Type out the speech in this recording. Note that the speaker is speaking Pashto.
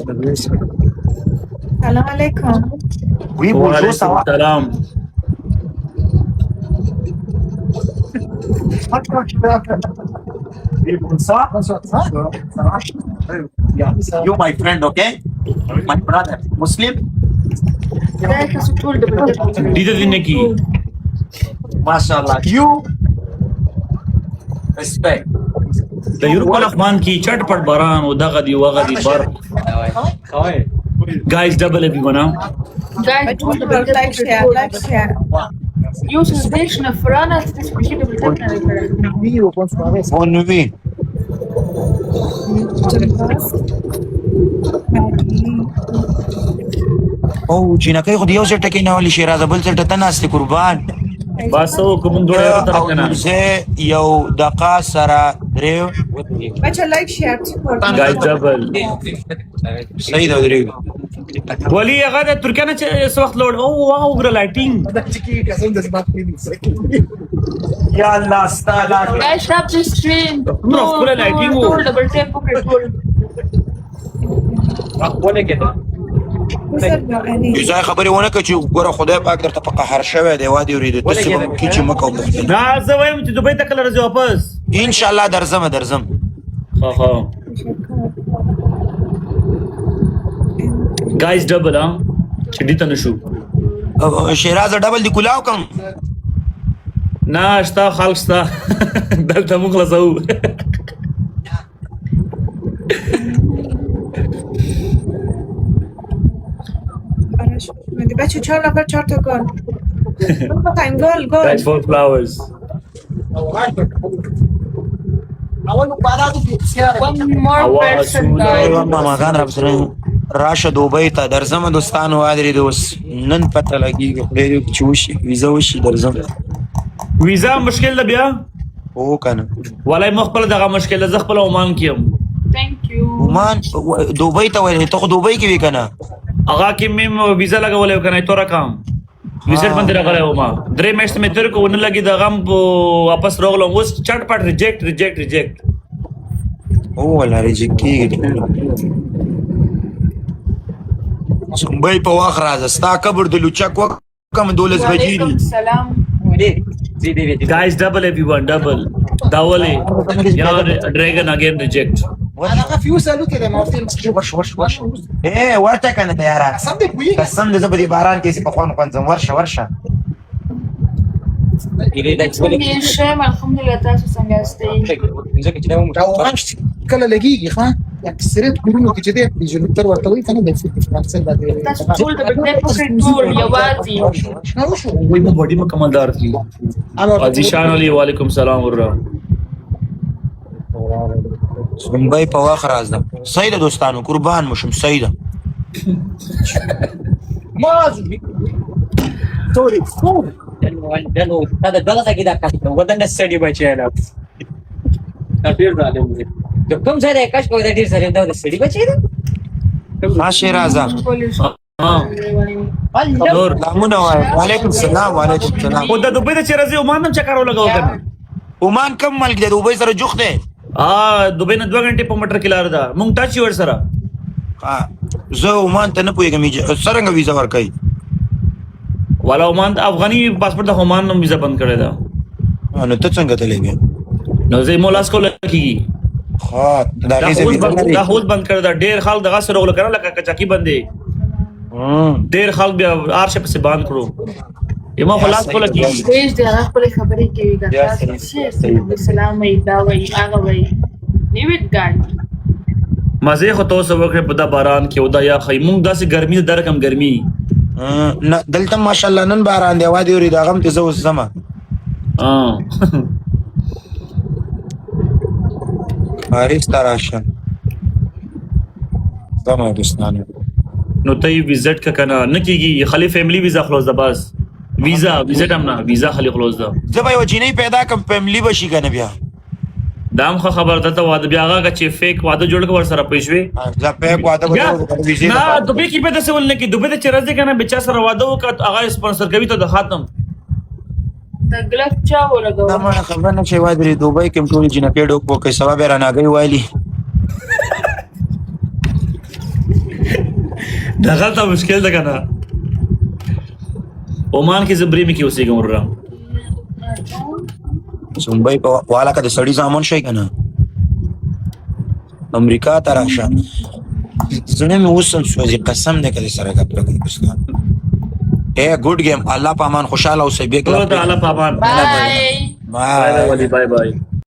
سلام علیکم. Oui, bonjour, ça va? Salam. Oui, bonsoir. Ça va? Yeah. You, my friend, okay? My brother, Muslim? Dita din neki. MashaAllah. You? Respect. د یورپ لخمان کی چټ پټ باران او دغه دی وغه دی بر guys double everyone huh? Like share. Eu să deci na frana să sfârșit de plăcut. Bonne nuit. او جنکۍ خو د یو څه ټکی نه ولې شیراز بل څه ټته ناستې قربان بس او کوم دوه یو طرف کنه زه یو دقه سره دریو بچه لایک شیر guys double صحیح ده دریو ولی هغه د ترکانه چې اس وخت لوړ او واو ګر لایټینګ یا الله ستاله Guys, stop the stream. No, pura lighting wo. Tool, double tap, pocket tool. یو ځای خبرې ونه کړه چې ګوره خدای پاک درته په قهر شوی دی وادي اورېدې ته څه به وکړي چې مه کوه نه زه وایم چې دوبۍ ته کله راځي واپس انشاءالله درځم ها ها guys double ها چې دې ته نشو شیراز ډبل دی کلاو کم نه شتا خلق شتا دلته موږ خلاصو بچه 4 نفر 4 تا گل بخوایم گل guys 4 flowers One more Awa, person, Asula. guys. مامان رب سره راشه دوبۍ ته درځم دوستانو وادرې دوست نن پته لګېږي خدای دې چې وشي ویزه وشي درځم ویزا مشکل ده بیا هو کنه ولای مخبل دغه مشکل ده زه خپل عمان کیم Thank you. عمان دوبۍ ته وایي ته خو دوبۍ کې وې کنه هغه کې مې ویزا لګولې کنه تو رقم ویزټ باندې راغلی و ما درې میاشتې مې تیر کو ونه لګي د غم واپس راغلم اوس چټ پټ ریجیکټ او ولا ریجیکټ کېږي سمبۍ په وخت راځه ستا قبر د لوچک وکم 12 بجې Walaikum دي salam. guys double everyone double داولې یا ډریګن اگین ریجیکټ انا في وسالو كده ما قلت ورشه اے ورته کنه ته یاره صدق وي قسم دې زه په دې باران کې په خوان ځم ورشه څنګه شه الحمدلله تاسو څنګه یاستئ روانش کله لګيږي ښا اکثریت کورونو کې چې دې جنوب تر ورته وي کنه د فرانسې باندې تاسو ټول double tap, pocket tool یوازې نو شو وای مو بډی مکمل دار تھی عزیشان علی وعلیکم السلام ورحمۃ سمبۍ په وخت راځه سیده دوستانو قربان مشم سیده سوري دا د دغه کې دا کار ودان سټډي بچیاله دا ډیر ظالم دی د کوم ځای د کاش کو د ډیر سره دا سټډي بچی ها شیرازه ها نور لامونه وعلیکم السلام او د دوبۍ ته چې راځي عمان هم چکر ولګاو کنه عمان کم ملک دی دوبۍ سره جوخ دی دوبۍ نه 2 غنټې په موټر کې لار ده مونږ ټاچ ور سره زه عمان ته نه پوهېږم څرنګه ویزه ورکوي والا عمان افغاني پاسپورت د عمان نوم ویزا بند کړی دا نو ته څنګه تللی بیا نو زه مولاس کو لکېږي ها دا دا ویزه هوز بند کړی دا ډېر خلک دغه سره وګړه کړه لکه کچاکی باندې ډېر خلک بیا آرشه پسې باند کړو یما خلاص کو لکېږي دیش د هغه خپل خبرې کوي دا تاسو چې سلام ای دا وای هغه وای نیوټ ګاډ مزه خو تاسو وکړه په دا باران کې او دا یا خی مونږ داسې ګرمي در کم ګرمي نه دلته ماشاءالله نن باران دی وادي اوري دا غم ته زه اوس زما پاریس ته راشه زما دوستانو نو ته ویزټ کا کنه نه کیږي خلی فیملی ویزا خلاص ده بس ویزا ویزټ هم نه ویزا خلی خلاص ده زه به یو جینۍ پیدا کړم فیملی به شي که نه بیا دام خو خبر ده واده بیا هغه چې فیک واده جوړ کړ ور سره پېښوي زه پیک واده به ویزې نه دوبۍ کې په داسې ول نه کې دوبۍ ته چې راځي کنه بچا سره واده وکړ هغه سپانسر کوي ته د خاتم د ګلف چا ولګو دا ما خبر نه شي وادي دوبۍ کې ټول جنکې ډوک وکي سبا به رانګي والی دغلته مشکل ده کنه عمان کې زبري مې کې اوسېږم ورره سمبای په والا که د سړی زامن شي کنه امریکا ته راشه زړه مې اوسم سوځي قسم دې کړي سره کپړه کوي اے ګډ گیم الله پامان خوشاله اوسې بیگ ټول ته الله پامان Bye. بای بای بای